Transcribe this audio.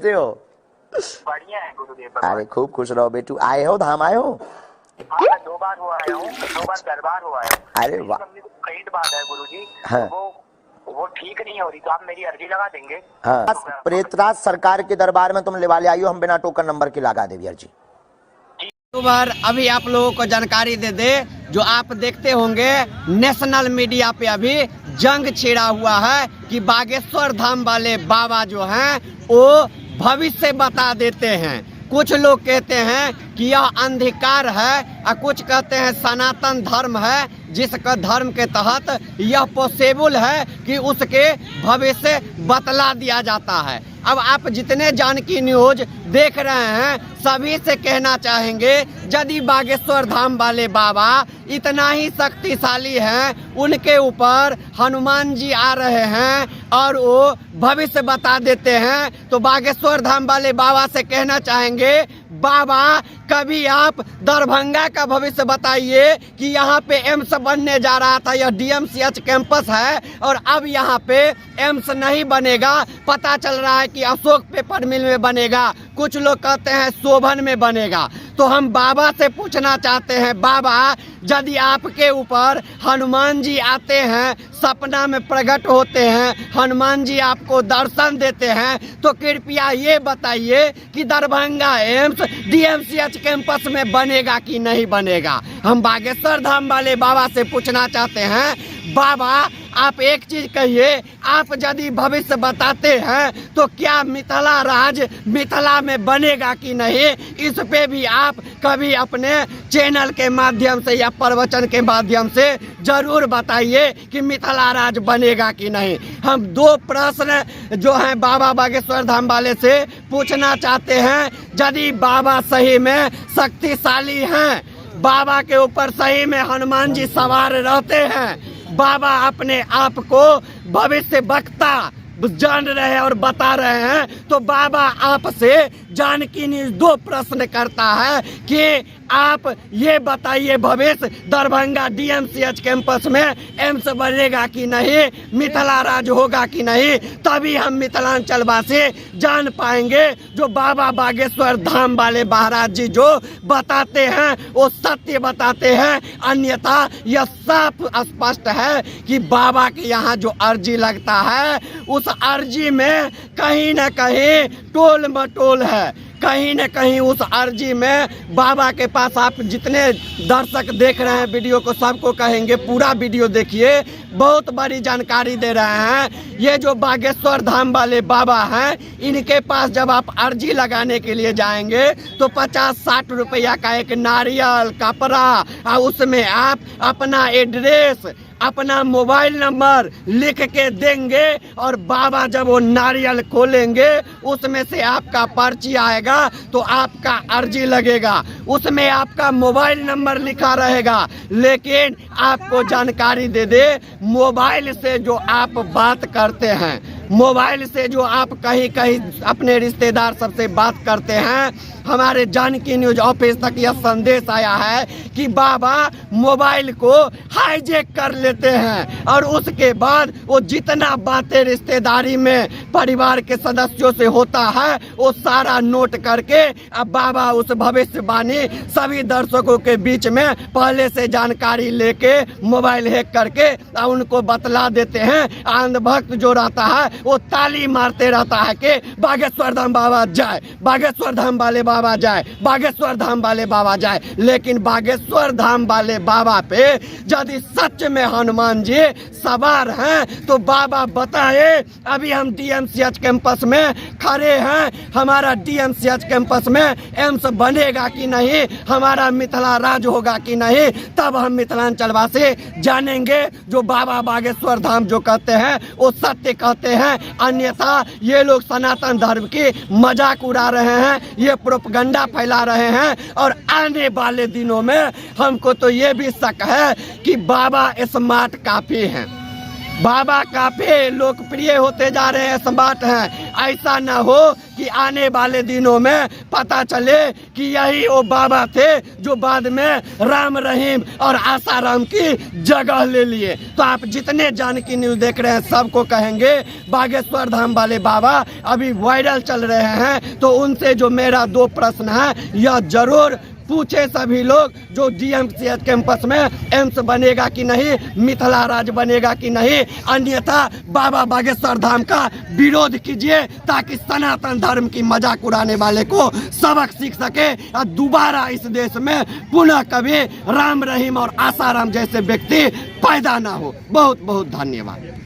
कैसे हो? बढ़िया है गुरुदेव। अरे खूब खुश रहो बेटू। आए हो, धाम आए हो? हाँ, मैं 2 बार हो आया हूँ, 2 बार दरबार हो आया हूँ। अरे वाह। कई बात है गुरुजी। हाँ। वो ठीक नहीं हो रही, तो आप मेरी अर्जी लगा देंगे? हाँ, प्रेतराज सरकार के दरबार में तुम लेवा ले आई हो, हम बिना टोकन नंबर के लगा देवी अर्जी। बार अभी आप लोगों को जानकारी दे दे, जो आप देखते होंगे नेशनल मीडिया पे अभी जंग छिड़ा हुआ है कि बागेश्वर धाम वाले बाबा जो हैं वो भविष्य बता देते हैं। कुछ लोग कहते हैं कि यह अंधकार है और कुछ कहते हैं सनातन धर्म है, जिसका धर्म के तहत यह पॉसिबल है कि उसके भविष्य बतला दिया जाता है। अब आप जितने जानकी न्यूज देख रहे हैं सभी से कहना चाहेंगे, यदि बागेश्वर धाम वाले बाबा इतना ही शक्तिशाली हैं, उनके ऊपर हनुमान जी आ रहे हैं और वो भविष्य बता देते हैं, तो बागेश्वर धाम वाले बाबा से कहना चाहेंगे, बाबा कभी आप दरभंगा का भविष्य बताइए कि यहाँ पे एम्स बनने जा रहा था, यह डीएमसीएच कैंपस है और अब यहाँ पे एम्स नहीं बनेगा, पता चल रहा है कि अशोक पेपर मिल में बनेगा, कुछ लोग कहते हैं शोभन में बनेगा। तो हम बाबा से पूछना चाहते हैं, बाबा यदि आपके ऊपर हनुमान जी आते हैं, सपना में प्रकट होते हैं, हनुमान जी आपको दर्शन देते हैं, तो कृपया ये बताइए कि दरभंगा एम्स डीएमसीएच कैंपस में बनेगा कि नहीं बनेगा। हम बागेश्वर धाम वाले बाबा से पूछना चाहते हैं, बाबा आप एक चीज कहिए, आप यदि भविष्य बताते हैं तो क्या मिथिला राज मिथिला में बनेगा कि नहीं, इस पे भी आप कभी अपने चैनल के माध्यम से या प्रवचन के माध्यम से जरूर बताइए कि मिथिला राज बनेगा कि नहीं। हम 2 प्रश्न जो हैं बाबा बागेश्वर धाम वाले से पूछना चाहते हैं, यदि बाबा सही में शक्तिशाली हैं, बाबा के ऊपर सही में हनुमान जी सवार रहते हैं, बाबा अपने आप को भविष्य वक्ता जान रहे हैं और बता रहे हैं, तो बाबा आपसे जानकी न्यूज 2 प्रश्न करता है कि आप ये बताइए भविष्य दरभंगा डीएमसीएच कैंपस में एम्स बनेगा कि नहीं, मिथिला राज होगा कि नहीं, तभी हम मिथिलांचल वासी जान पाएंगे जो बाबा बागेश्वर धाम वाले महाराज जी जो बताते हैं वो सत्य बताते हैं। अन्यथा यह साफ स्पष्ट है कि बाबा के यहाँ जो अर्जी लगता है उस अर्जी में कहीं न कहीं टोल मटोल है, कहीं न कहीं उस अर्जी में बाबा के पास आप जितने दर्शक देख रहे हैं वीडियो को सबको कहेंगे पूरा वीडियो देखिए, बहुत बड़ी जानकारी दे रहे हैं। ये जो बागेश्वर धाम वाले बाबा हैं, इनके पास जब आप अर्जी लगाने के लिए जाएंगे तो 50-60 रुपया का एक नारियल कपड़ा और उसमें आप अपना एड्रेस अपना मोबाइल नंबर लिख के देंगे और बाबा जब वो नारियल खोलेंगे उसमें से आपका पर्ची आएगा तो आपका अर्जी लगेगा, उसमें आपका मोबाइल नंबर लिखा रहेगा। लेकिन आपको जानकारी दे दे, मोबाइल से जो आप बात करते हैं, मोबाइल से जो आप कहीं कहीं अपने रिश्तेदार सबसे बात करते हैं, हमारे जानकी न्यूज ऑफिस तक यह संदेश आया है कि बाबा मोबाइल को हाईजैक कर लेते हैं और उसके बाद वो जितना बातें रिश्तेदारी में परिवार के सदस्यों से होता है वो सारा नोट करके अब बाबा उस भविष्यवाणी सभी दर्शकों के बीच में पहले से जानकारी लेके मोबाइल हैक करके उनको बतला देते हैं। अंधभक्त जो रहता है वो ताली मारते रहता है कि बागेश्वर धाम बाबा जाए, बागेश्वर धाम वाले बाबा जाए, बागेश्वर धाम वाले बाबा जाए। लेकिन बागेश्वर धाम वाले बाबा पे यदि सच में हनुमान जी सवार हैं तो बाबा बताए, अभी हम डीएमसीएच कैंपस में खड़े हैं, हमारा डीएमसीएच कैंपस में एम्स बनेगा कि नहीं, हमारा मिथिला राज होगा कि नहीं, तब हम मिथिलांचल वासी जानेंगे जो बाबा बागेश्वर धाम जो कहते हैं वो सत्य कहते हैं। अन्यथा ये लोग सनातन धर्म की मजाक उड़ा रहे हैं, ये प्रोपगंडा फैला रहे हैं और आने वाले दिनों में हमको तो ये भी शक है कि बाबा स्मार्ट काफी हैं, बाबा काफी लोकप्रिय होते जा रहे हैं, स्मार्ट हैं। ऐसा ना हो कि कि आने वाले दिनों में पता चले कि यही वो बाबा थे जो बाद में राम रहीम और आसाराम की जगह ले लिए। तो आप जितने जानकी न्यूज़ देख रहे हैं सबको कहेंगे बागेश्वर धाम वाले बाबा अभी वायरल चल रहे हैं, तो उनसे जो मेरा 2 प्रश्न है यह जरूर पूछे सभी लोग जो DMCH कैंपस में एम्स बनेगा कि नहीं, मिथिला राज बनेगा कि नहीं, अन्यथा बाबा बागेश्वर धाम का विरोध कीजिए ताकि सनातन धर्म की मजाक उड़ाने वाले को सबक सीख सके और दोबारा इस देश में पुनः कभी राम रहीम और आसाराम जैसे व्यक्ति पैदा ना हो। बहुत बहुत धन्यवाद।